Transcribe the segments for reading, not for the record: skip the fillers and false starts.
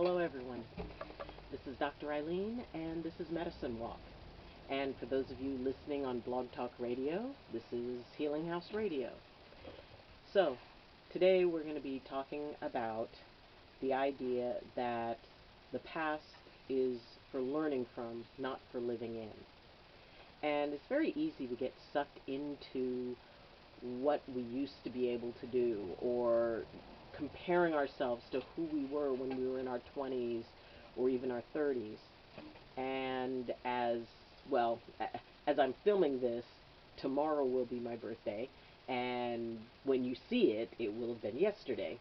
Hello everyone, this is Dr. Eileen and this is Medicine Walk. And for those of you listening on Blog Talk Radio, this is Healing House Radio. So, today we're going to be talking about the idea that the past is for learning from, not for living in. And it's very easy to get sucked into what we used to be able to do, or comparing ourselves to who we were when we were in our 20s or even our 30s. And as I'm filming this, tomorrow will be my birthday, and when you see it, it will have been yesterday.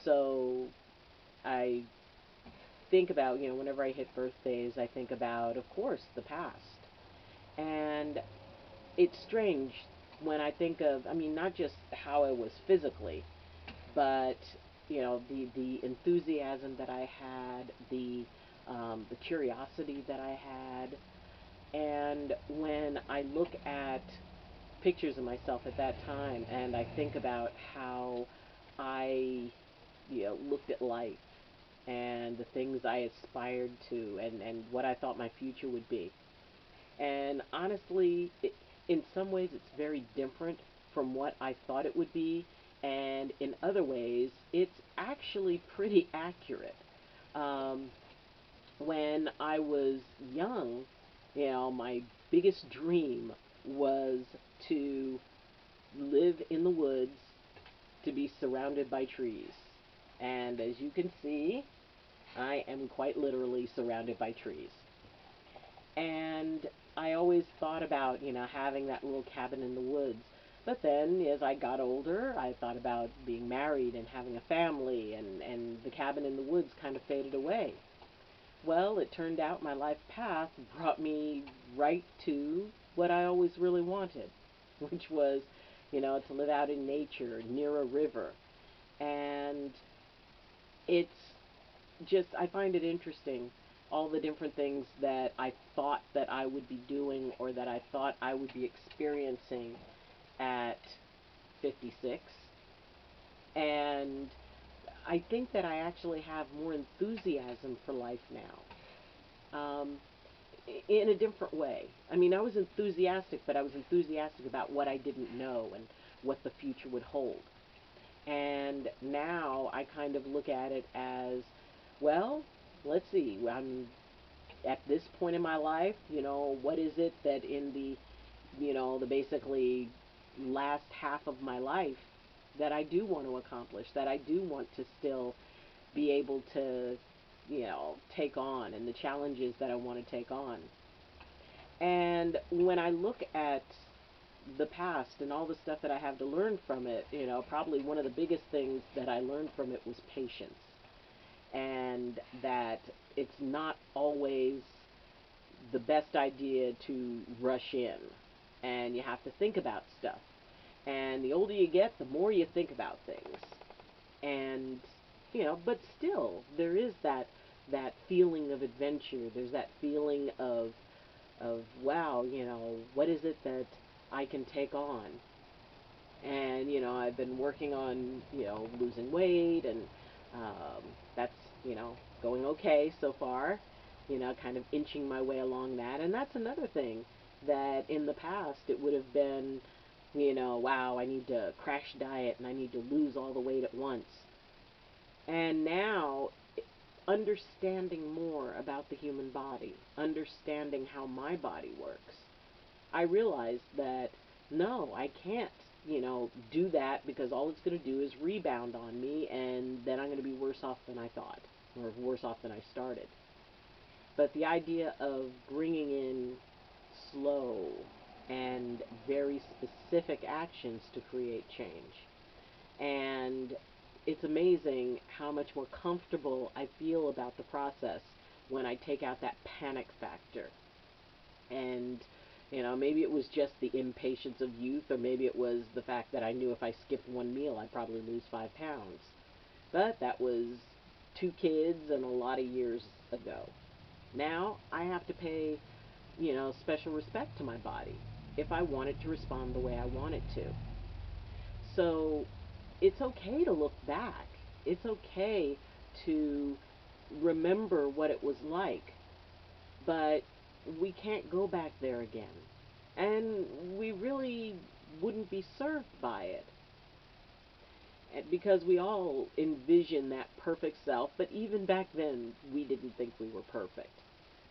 So I think about, whenever I hit birthdays, I think about, of course, the past. And it's strange when I think of, not just how I was physically, but, the enthusiasm that I had, the curiosity that I had. And when I look at pictures of myself at that time and I think about how I, looked at life and the things I aspired to and what I thought my future would be. And honestly, in some ways it's very different from what I thought it would be, and in other ways it's actually pretty accurate. When I was young, my biggest dream was to live in the woods, to be surrounded by trees. And as you can see, I am quite literally surrounded by trees. And I always thought about, having that little cabin in the woods. But then, as I got older, I thought about being married and having a family, and the cabin in the woods kind of faded away. Well, it turned out my life path brought me right to what I always really wanted, which was, to live out in nature, near a river. And it's just, I find it interesting, all the different things that I thought that I would be doing or that I thought I would be experiencing at 56. And I think that I actually have more enthusiasm for life now, in a different way. I was enthusiastic, but I was enthusiastic about what I didn't know and what the future would hold. And now I kind of look at it as, well, let's see, I'm at this point in my life, what is it that in the, the basically last half of my life that I do want to accomplish, that I do want to still be able to, take on, and the challenges that I want to take on. And when I look at the past and all the stuff that I have to learn from it, probably one of the biggest things that I learned from it was patience. And that it's not always the best idea to rush in, and you have to think about stuff. And the older you get, the more you think about things. And, but still, there is that feeling of adventure. There's that feeling of wow, what is it that I can take on? And, I've been working on, losing weight, and that's, going okay so far, kind of inching my way along that. And that's another thing that in the past it would have been, wow, I need to crash diet and I need to lose all the weight at once. And now, understanding more about the human body, understanding how my body works, I realized that no, I can't, do that, because all it's going to do is rebound on me, and then I'm going to be worse off than I thought, or worse off than I started. But the idea of bringing in slow and very specific actions to create change. And it's amazing how much more comfortable I feel about the process when I take out that panic factor. And, maybe it was just the impatience of youth, or maybe it was the fact that I knew if I skipped one meal, I'd probably lose 5 pounds. But that was 2 kids and a lot of years ago. Now I have to pay, special respect to my body if I want it to respond the way I want it to. So it's okay to look back. It's okay to remember what it was like, but we can't go back there again. And we really wouldn't be served by it. Because we all envision that perfect self, but even back then, we didn't think we were perfect.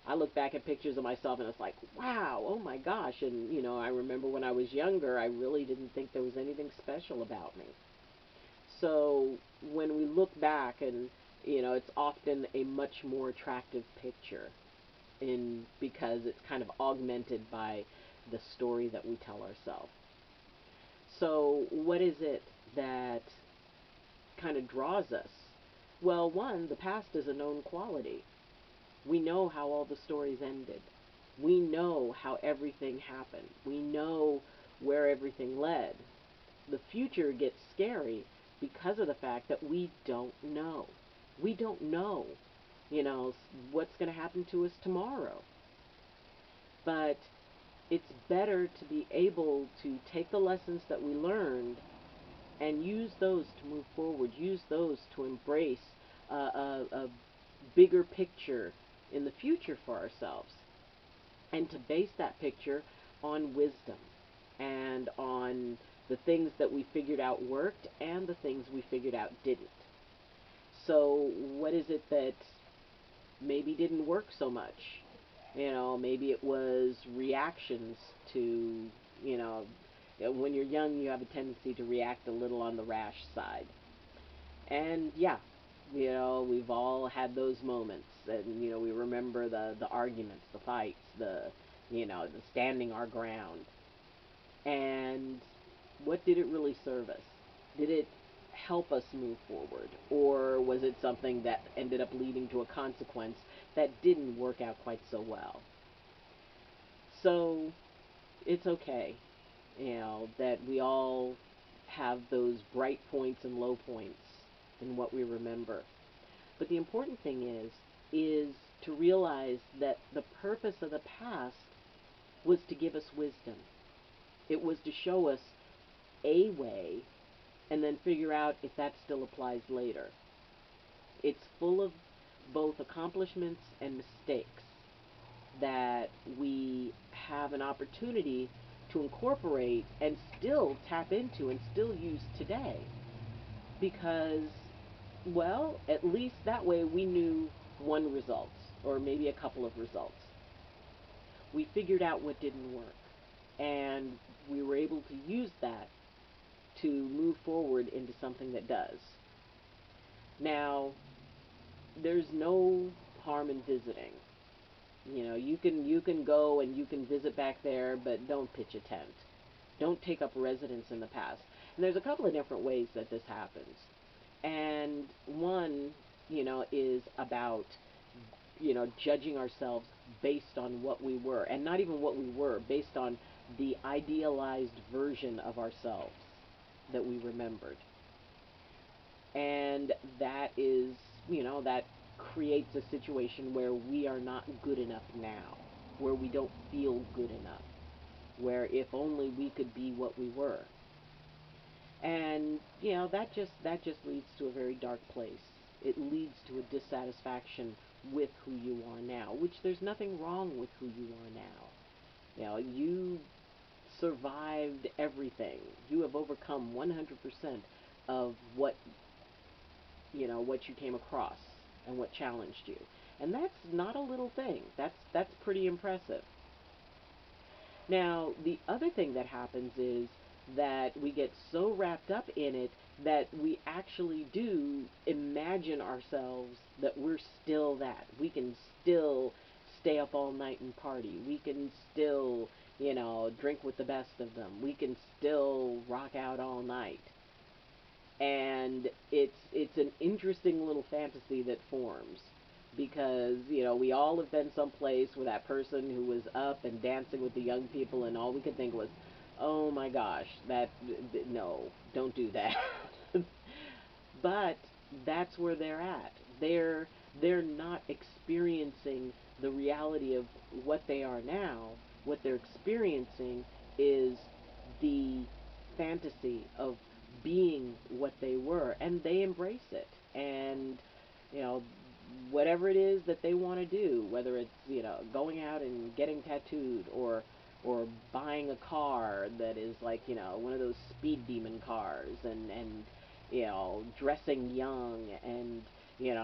I look back at pictures of myself and it's like, wow, oh my gosh. And, I remember when I was younger, I really didn't think there was anything special about me. So when we look back and, it's often a much more attractive picture because it's kind of augmented by the story that we tell ourselves. So what is it that kind of draws us? Well, one, the past is a known quality. We know how all the stories ended. We know how everything happened. We know where everything led. The future gets scary because of the fact that we don't know. We don't know, what's going to happen to us tomorrow. But it's better to be able to take the lessons that we learned and use those to move forward, use those to embrace a bigger picture in the future for ourselves, and to base that picture on wisdom and on the things that we figured out worked and the things we figured out didn't. So what is it that maybe didn't work so much? Maybe it was reactions to, when you're young, you have a tendency to react a little on the rash side. And yeah, we've all had those moments, and, we remember the arguments, the fights, the standing our ground. And what did it really serve us? Did it help us move forward? Or was it something that ended up leading to a consequence that didn't work out quite so well? So it's okay, that we all have those bright points and low points in what we remember. But the important thing is to realize that the purpose of the past was to give us wisdom. It was to show us a way and then figure out if that still applies later. It's full of both accomplishments and mistakes that we have an opportunity to incorporate and still tap into and still use today. Because, well, at least that way we knew one result, or maybe a couple of results. We figured out what didn't work, and we were able to use that to move forward into something that does. Now, there's no harm in visiting. You can go and you can visit back there, but don't pitch a tent. Don't take up residence in the past. And there's a couple of different ways that this happens. And one, is about, judging ourselves based on what we were, and not even what we were, based on the idealized version of ourselves that we remembered. And that is, that creates a situation where we are not good enough now, where we don't feel good enough, where if only we could be what we were. And, that just leads to a very dark place. It leads to a dissatisfaction with who you are now, which there's nothing wrong with who you are now. You survived everything. You have overcome 100% of what you came across and what challenged you. And that's not a little thing. That's pretty impressive. Now, the other thing that happens is that we get so wrapped up in it that we actually do imagine ourselves that we're still that. We can still stay up all night and party. We can still, drink with the best of them. We can still rock out all night. And it's an interesting little fantasy that forms, because we all have been someplace where that person who was up and dancing with the young people, and all we could think was, oh my gosh, no, don't do that. But that's where they're at. They're not experiencing the reality of what they are now. What they're experiencing is the fantasy of being what they were, and they embrace it. And whatever it is that they want to do, whether it's, going out and getting tattooed, or buying a car that is like, one of those speed demon cars, and dressing young, and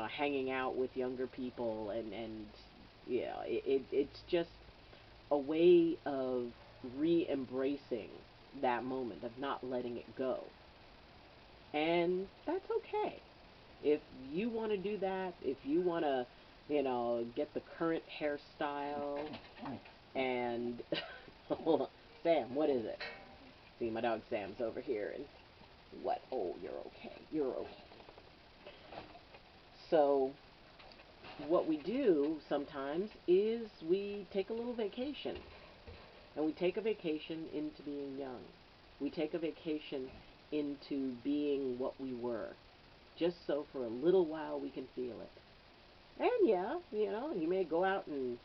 hanging out with younger people, and it's just a way of re-embracing that moment, of not letting it go. And that's okay. If you want to do that, if you want to, get the current hairstyle, and hold on, Sam, what is it? See, my dog Sam's over here, and what? Oh, you're okay. You're okay. So, what we do sometimes is we take a little vacation, and we take a vacation into being young. We take a vacation into being what we were, just so for a little while we can feel it. And yeah, you may go out and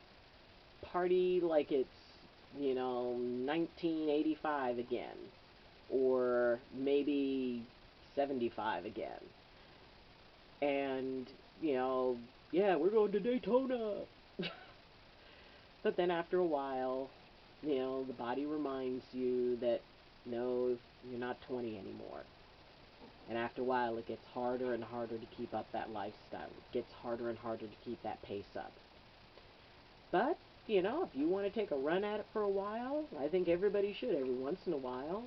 party like it's, 1985 again, or maybe 75 again. And, yeah, we're going to Daytona. But then after a while, the body reminds you that, no, you're not 20 anymore. And after a while, it gets harder and harder to keep up that lifestyle. It gets harder and harder to keep that pace up. But, if you want to take a run at it for a while, I think everybody should every once in a while,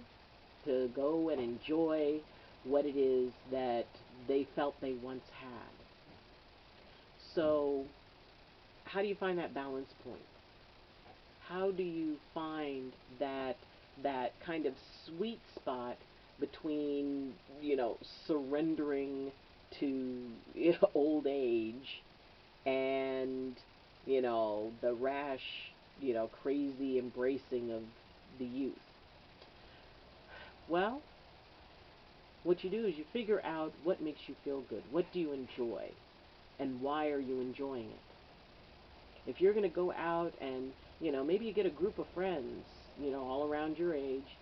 to go and enjoy what it is that they felt they once had. So, how do you find that balance point? How do you find that kind of sweet spot between, surrendering to old age, and, the rash, crazy embracing of the youth? Well, what you do is you figure out what makes you feel good. What do you enjoy? And why are you enjoying it? If you're going to go out and, maybe you get a group of friends, all around your age,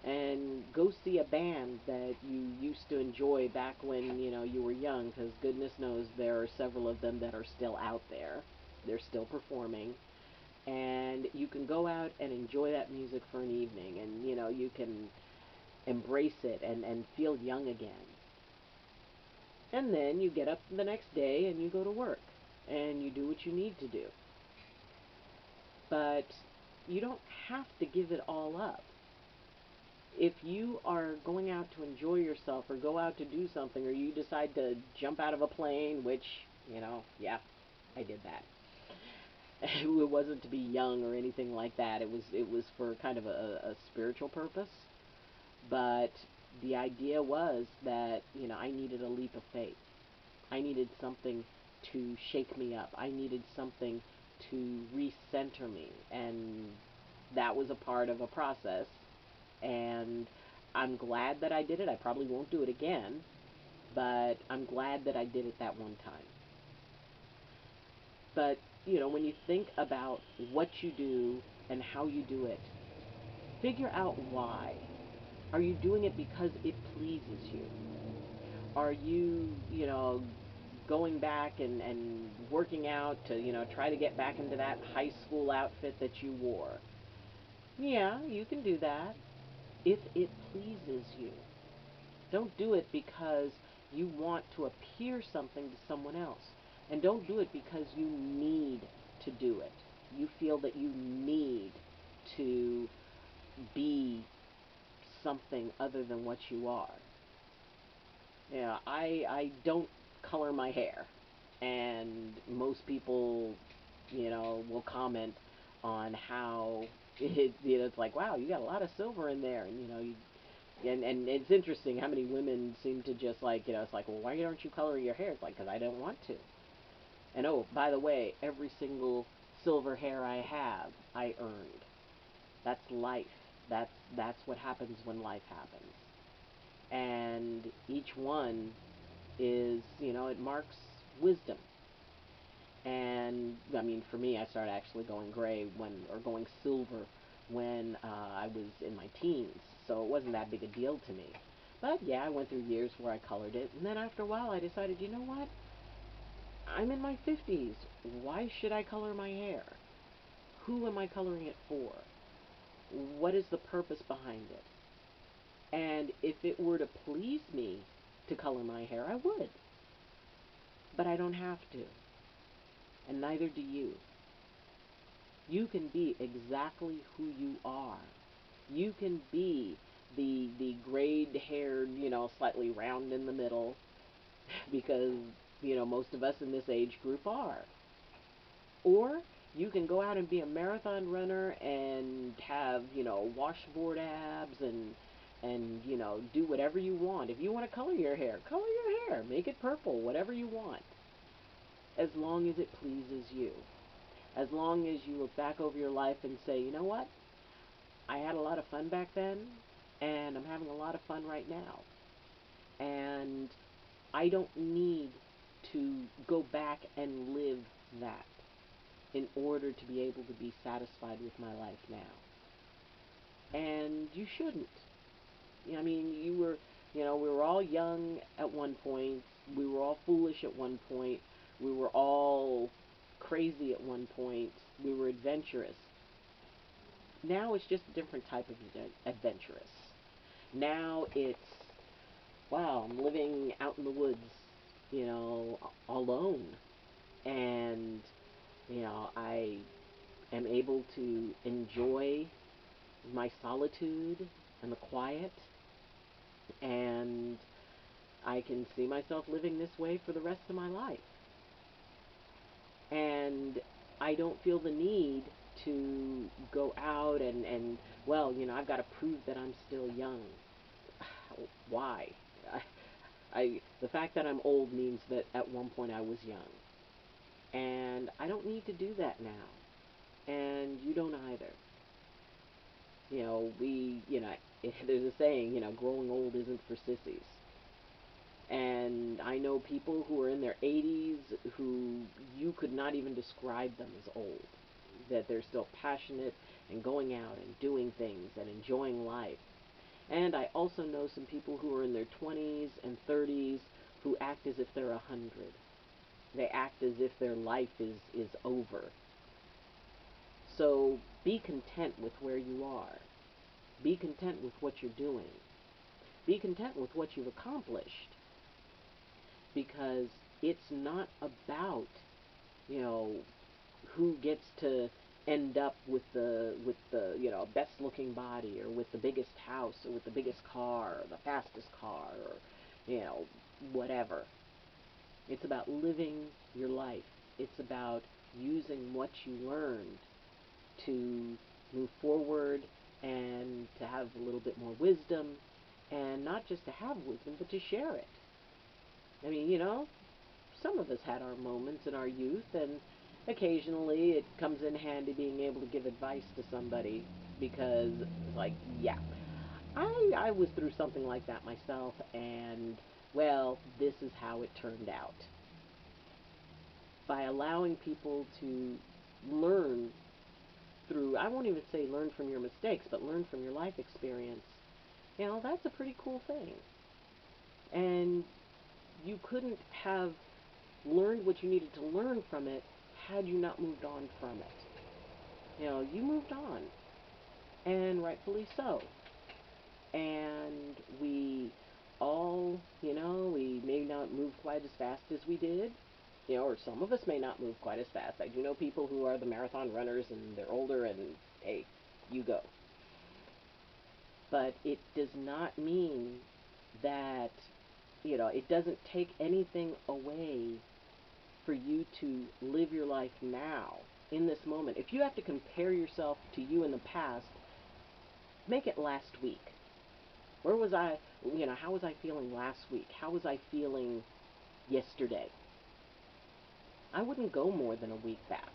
and go see a band that you used to enjoy back when, you were young, because goodness knows there are several of them that are still out there. They're still performing. And you can go out and enjoy that music for an evening, and, you can embrace it and feel young again. And then you get up the next day and you go to work, and you do what you need to do. But you don't have to give it all up. If you are going out to enjoy yourself, or go out to do something, or you decide to jump out of a plane, which, yeah, I did that. It wasn't to be young or anything like that. It was for kind of a spiritual purpose. But the idea was that, I needed a leap of faith. I needed something to shake me up. I needed something to recenter me. And that was a part of a process. And I'm glad that I did it. I probably won't do it again, but I'm glad that I did it that one time. But, when you think about what you do and how you do it, figure out why. Are you doing it because it pleases you? Are you, going back and working out to, try to get back into that high school outfit that you wore? Yeah, you can do that if it pleases you. Don't do it because you want to appear something to someone else. And don't do it because you need to do it. You feel that you need to be something other than what you are. I don't color my hair. And most people, will comment on how it's like, wow, you got a lot of silver in there. And, and it's interesting how many women seem to just like, it's like, well, why aren't you coloring your hair? It's like, because I don't want to. And oh, by the way, every single silver hair I have, I earned. That's life. That's what happens when life happens. And each one is, it marks wisdom. And I mean, for me, I started actually going gray or going silver when I was in my teens, so it wasn't that big a deal to me. But yeah, I went through years where I colored it, and then after a while, I decided, you know what? I'm in my 50s. Why should I color my hair? Who am I coloring it for? What is the purpose behind it? And if it were to please me to color my hair, I would. But I don't have to. And neither do you. You can be exactly who you are. You can be the grayed-haired, slightly round in the middle, because, most of us in this age group are. Or you can go out and be a marathon runner and have, washboard abs and do whatever you want. If you want to color your hair, make it purple, whatever you want. As long as it pleases you. As long as you look back over your life and say, you know what? I had a lot of fun back then, and I'm having a lot of fun right now. And I don't need to go back and live that in order to be able to be satisfied with my life now. And you shouldn't. I mean, we were all young at one point. We were all foolish at one point. We were all crazy at one point. We were adventurous. Now it's just a different type of adventurous. Now it's, wow, I'm living out in the woods, alone. And, I am able to enjoy my solitude and the quiet. And I can see myself living this way for the rest of my life. And I don't feel the need to go out and well, I've got to prove that I'm still young. Why? The fact that I'm old means that at one point I was young. And I don't need to do that now. And you don't either. There's a saying, growing old isn't for sissies. And I know people who are in their 80s who you could not even describe them as old. That they're still passionate and going out and doing things and enjoying life. And I also know some people who are in their 20s and 30s who act as if they're 100. They act as if their life is over. So be content with where you are. Be content with what you're doing. Be content with what you've accomplished. Because it's not about, who gets to end up with the best looking body, or with the biggest house, or with the biggest car, or the fastest car, or whatever. It's about living your life. It's about using what you learned to move forward and to have a little bit more wisdom, and not just to have wisdom, but to share it. I mean, some of us had our moments in our youth, and occasionally it comes in handy being able to give advice to somebody, because it's like, yeah, I was through something like that myself, and, well, this is how it turned out. By allowing people to learn through, I won't even say learn from your mistakes, but learn from your life experience, that's a pretty cool thing. And you couldn't have learned what you needed to learn from it had you not moved on from it. You moved on, and rightfully so. And we all, we may not move quite as fast as we did, or some of us may not move quite as fast. I do know people who are the marathon runners, and they're older, and hey, you go. But it does not mean that, it doesn't take anything away for you to live your life now, in this moment. If you have to compare yourself to you in the past, make it last week. Where was I, how was I feeling last week? How was I feeling yesterday? I wouldn't go more than a week back,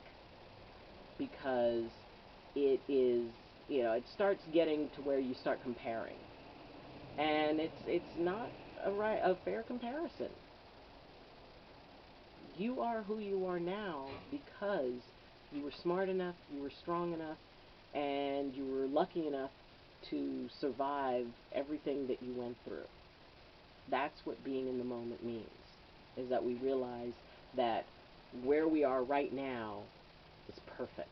because it is, it starts getting to where you start comparing. And it's not a fair comparison. You are who you are now because you were smart enough, you were strong enough, and you were lucky enough to survive everything that you went through. That's what being in the moment means, is that we realize that where we are right now is perfect.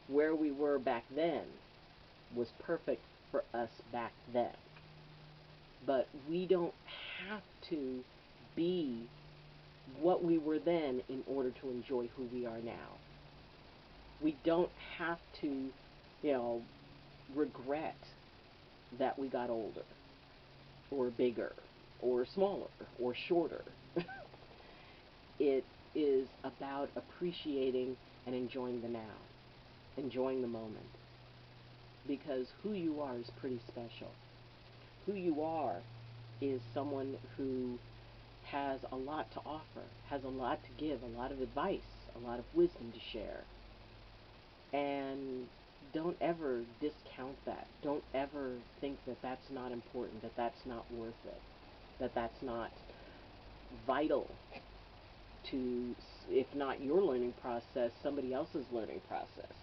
Where we were back then was perfect for us back then. But we don't have to be what we were then in order to enjoy who we are now. We don't have to, regret that we got older, or bigger, or smaller, or shorter. It is about appreciating and enjoying the now, enjoying the moment. Because who you are is pretty special. Who you are is someone who has a lot to offer, has a lot to give, a lot of advice, a lot of wisdom to share. And don't ever discount that. Don't ever think that that's not important, that that's not worth it, that that's not vital to, if not your learning process, somebody else's learning process.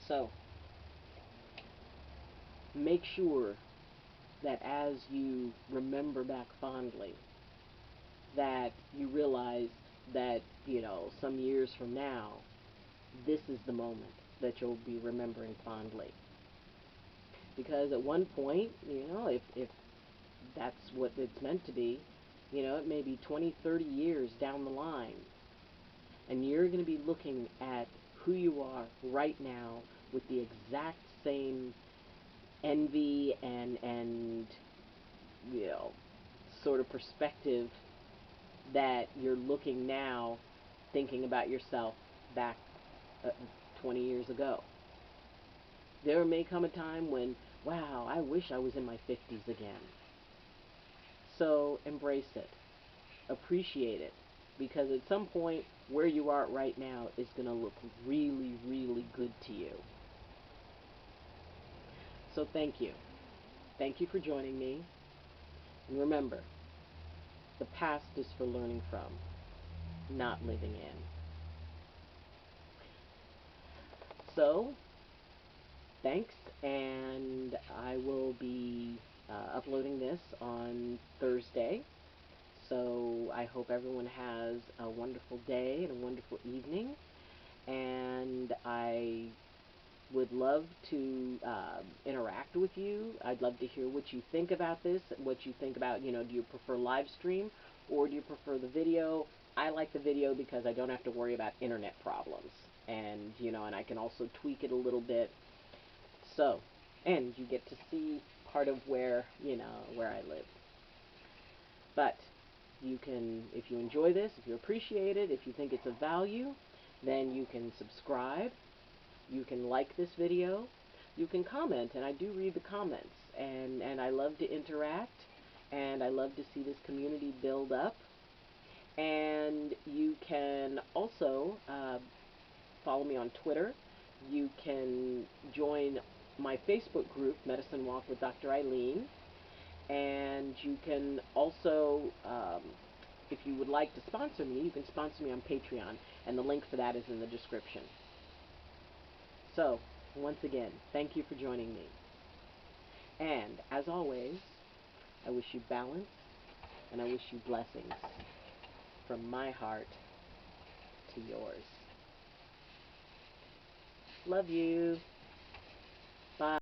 So, make sure that as you remember back fondly, that you realize that, some years from now, this is the moment that you'll be remembering fondly. Because at one point, if that's what it's meant to be, it may be 20, 30 years down the line, and you're going to be looking at who you are right now with the exact same envy and sort of perspective that you're looking now, thinking about yourself back 20 years ago. There may come a time when, wow, I wish I was in my 50s again. So embrace it, appreciate it, because at some point where you are right now is going to look really, really good to you. So thank you. Thank you for joining me. And remember, the past is for learning from, not living in. So, thanks, and I will be uploading this on Thursday. So I hope everyone has a wonderful day and a wonderful evening. And I would love to interact with you. I'd love to hear what you think about this, what you think about, do you prefer live stream or do you prefer the video? I like the video because I don't have to worry about internet problems. And, and I can also tweak it a little bit. So, and you get to see part of where I live. But you can, if you enjoy this, if you appreciate it, if you think it's of value, then you can subscribe. You can like this video, you can comment, and I do read the comments, and I love to interact, and I love to see this community build up. And you can also follow me on Twitter. You can join my Facebook group, Medicine Walk with Dr. Eileen, and you can also, if you would like to sponsor me, you can sponsor me on Patreon, and the link for that is in the description. So, once again, thank you for joining me. And, as always, I wish you balance, and I wish you blessings from my heart to yours. Love you.